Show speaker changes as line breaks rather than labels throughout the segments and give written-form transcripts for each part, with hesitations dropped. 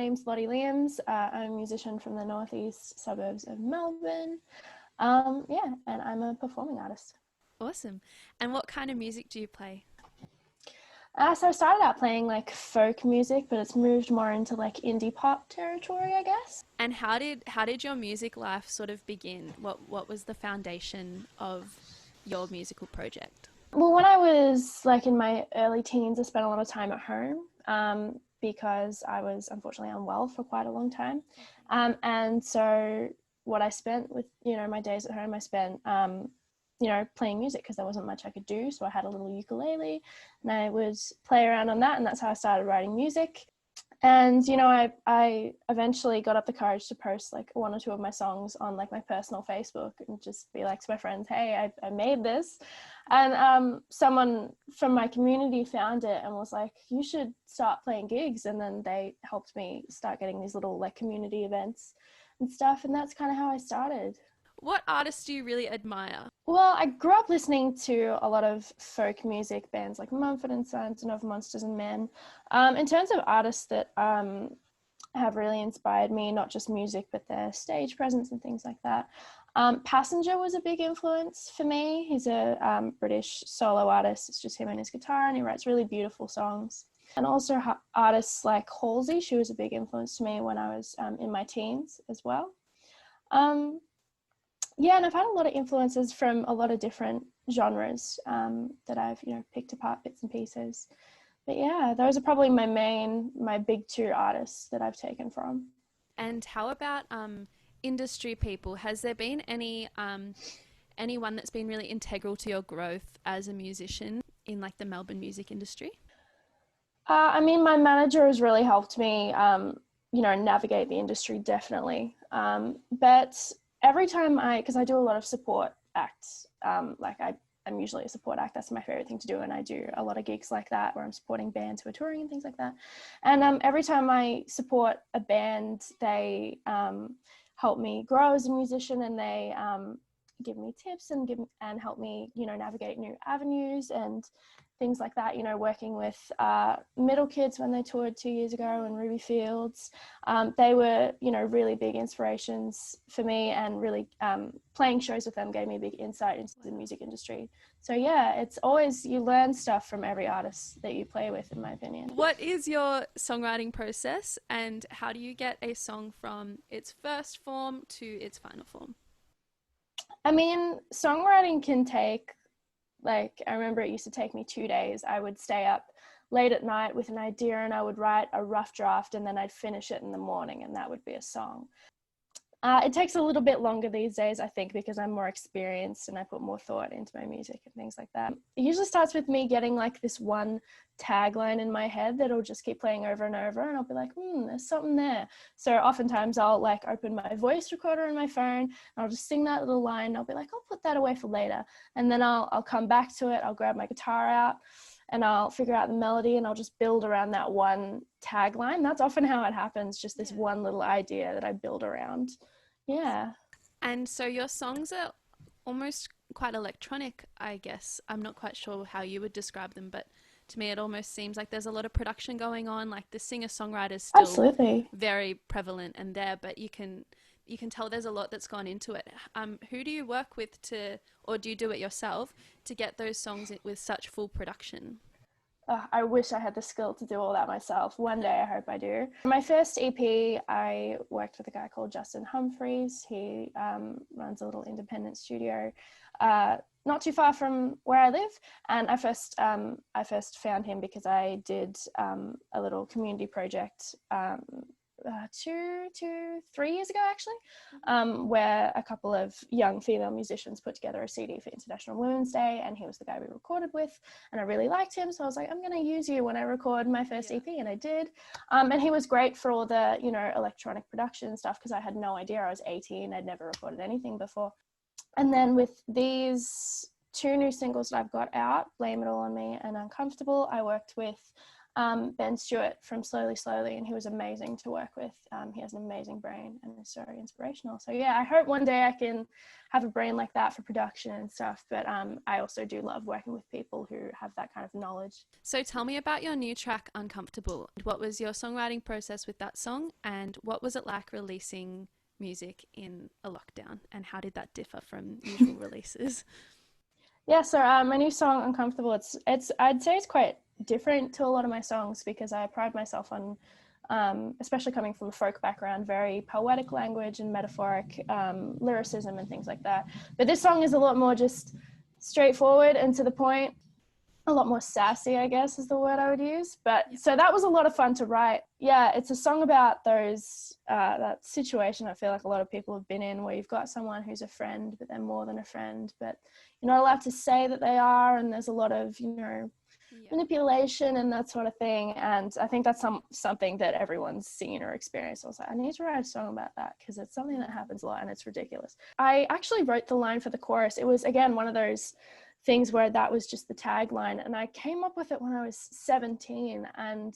name's Lottie Liams. I'm a musician from the northeast suburbs of Melbourne. And I'm a performing artist.
Awesome. And what kind of music do you play?
So I started out playing like folk music, but it's moved more into like indie pop territory, I guess.
And how did your music life sort of begin? What was the foundation of your musical project?
Well, when I was like in my early teens, I spent a lot of time at home because I was unfortunately unwell for quite a long time. And so what I spent with, my days at home, I spent, playing music because there wasn't much I could do. So I had a little ukulele and I would play around on that. And that's how I started writing music. And, I eventually got up the courage to post like one or two of my songs on like my personal Facebook and just be like to my friends, hey, I made this. And someone from my community found it and was like, you should start playing gigs. And then they helped me start getting these little like community events and stuff. And that's kind of how I started.
What artists do you really admire?
Well, I grew up listening to a lot of folk music bands like Mumford and Sons and Of Monsters and Men. In terms of artists that have really inspired me, not just music, but their stage presence and things like that. Passenger was a big influence for me. He's a British solo artist. It's just him and his guitar, and he writes really beautiful songs. And also artists like Halsey, she was a big influence to me when I was in my teens as well. And I've had a lot of influences from a lot of different genres that I've, picked apart bits and pieces. But yeah, those are probably my big two artists that I've taken from.
And how about industry people? Has there been anyone that's been really integral to your growth as a musician in like the Melbourne music industry?
My manager has really helped me, navigate the industry, definitely. But every time because I do a lot of support acts, I'm usually a support act. That's my favorite thing to do. And I do a lot of gigs like that where I'm supporting bands who are touring and things like that. And every time I support a band, they help me grow as a musician, and they give me tips and help me, navigate new avenues and things like that, working with Middle Kids when they toured 2 years ago and Ruby Fields. They were, really big inspirations for me, and really playing shows with them gave me a big insight into the music industry. So yeah, it's always, you learn stuff from every artist that you play with, in my opinion.
What is your songwriting process, and how do you get a song from its first form to its final form?
Songwriting can take, I remember it used to take me 2 days. I would stay up late at night with an idea and I would write a rough draft, and then I'd finish it in the morning and that would be a song. It takes a little bit longer these days, I think, because I'm more experienced and I put more thought into my music and things like that. It usually starts with me getting like this one tagline in my head that'll just keep playing over and over, and I'll be like, there's something there. So oftentimes I'll like open my voice recorder in my phone and I'll just sing that little line, and I'll be like, I'll put that away for later. And then I'll come back to it, I'll grab my guitar out and I'll figure out the melody, and I'll just build around that one tagline. That's often how it happens, just this one little idea that I build around. Yeah.
And so your songs are almost quite electronic, I guess. I'm not quite sure how you would describe them, but to me it almost seems like there's a lot of production going on. Like the singer-songwriter is still
Absolutely
very prevalent and there, but you can tell there's a lot that's gone into it. Who do you work with or do you do it yourself to get those songs with such full production?
I wish I had the skill to do all that myself. One day I hope I do. My first EP, I worked with a guy called Justin Humphreys. He runs a little independent studio not too far from where I live. And I first found him because I did a little community project 3 years ago, actually, where a couple of young female musicians put together a CD for International Women's Day, and he was the guy we recorded with, and I really liked him, so I was like, I'm going to use you when I record my first EP, and I did. And he was great for all the, electronic production stuff, because I had no idea. I was 18, I'd never recorded anything before. And then with these two new singles that I've got out, Blame It All On Me and Uncomfortable, I worked with Ben Stewart from Slowly Slowly, and he was amazing to work with. He has an amazing brain and is so inspirational. So yeah, I hope one day I can have a brain like that for production and stuff, but I also do love working with people who have that kind of knowledge.
So tell me about your new track, Uncomfortable. What was your songwriting process with that song, and what was it like releasing music in a lockdown, and how did that differ from usual releases?
Yeah, so my new song Uncomfortable, it's I'd say it's quite different to a lot of my songs because I pride myself on, especially coming from a folk background, very poetic language and metaphoric lyricism and things like that. But this song is a lot more just straightforward and to the point, a lot more sassy, I guess is the word I would use. But so that was a lot of fun to write. Yeah, it's a song about those, that situation I feel like a lot of people have been in where you've got someone who's a friend, but they're more than a friend, but you're not allowed to say that they are, and there's a lot of, manipulation and that sort of thing. And I think that's something that everyone's seen or experienced. I was like, I need to write a song about that because it's something that happens a lot and it's ridiculous. I actually wrote the line for the chorus. It was, again, one of those things where that was just the tagline, and I came up with it when I was 17, and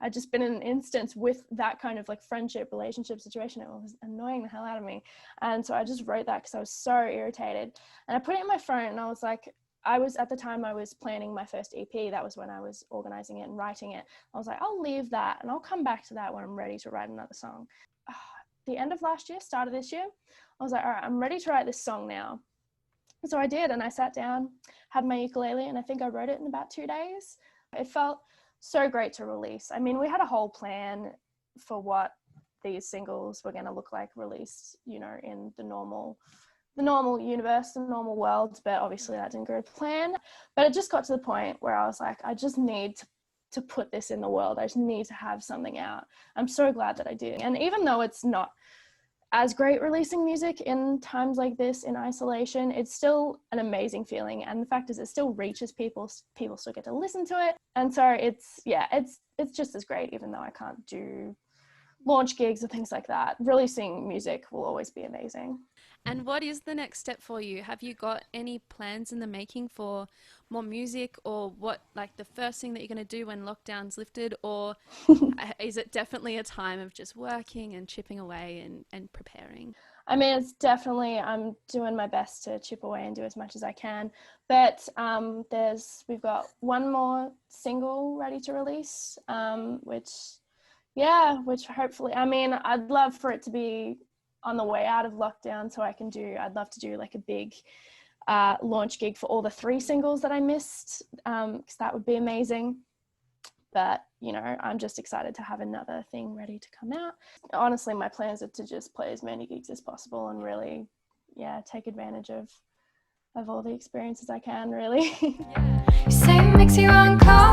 I'd just been in an instance with that kind of like friendship relationship situation. It was annoying the hell out of me, and so I just wrote that because I was so irritated, and I put it in my phone, and I was like, at the time I was planning my first EP. That was when I was organizing it and writing it. I was like, I'll leave that and I'll come back to that when I'm ready to write another song. The end of last year, start of this year, I was like, all right, I'm ready to write this song now. So I did, and I sat down, had my ukulele, and I think I wrote it in about 2 days. It felt so great to release. I mean, we had a whole plan for what these singles were going to look like released, in the normal universe, the normal world, but obviously that didn't go to plan. But it just got to the point where I was like, I just need to put this in the world. I just need to have something out. I'm so glad that I did. And even though it's not as great releasing music in times like this in isolation, it's still an amazing feeling. And the fact is it still reaches people still get to listen to it. And so it's just as great, even though I can't do launch gigs or things like that. Releasing music will always be amazing.
And what is the next step for you? Have you got any plans in the making for more music, or what, like the first thing that you're going to do when lockdown's lifted, or is it definitely a time of just working and chipping away and preparing?
I mean, it's definitely, I'm doing my best to chip away and do as much as I can, but we've got one more single ready to release, which hopefully, I mean, I'd love for it to be on the way out of lockdown so I'd love to do like a big launch gig for all the 3 singles that I missed, because that would be amazing. But, I'm just excited to have another thing ready to come out. Honestly, my plans are to just play as many gigs as possible and really, take advantage of all the experiences I can, really.
Say it makes you uncomfortable.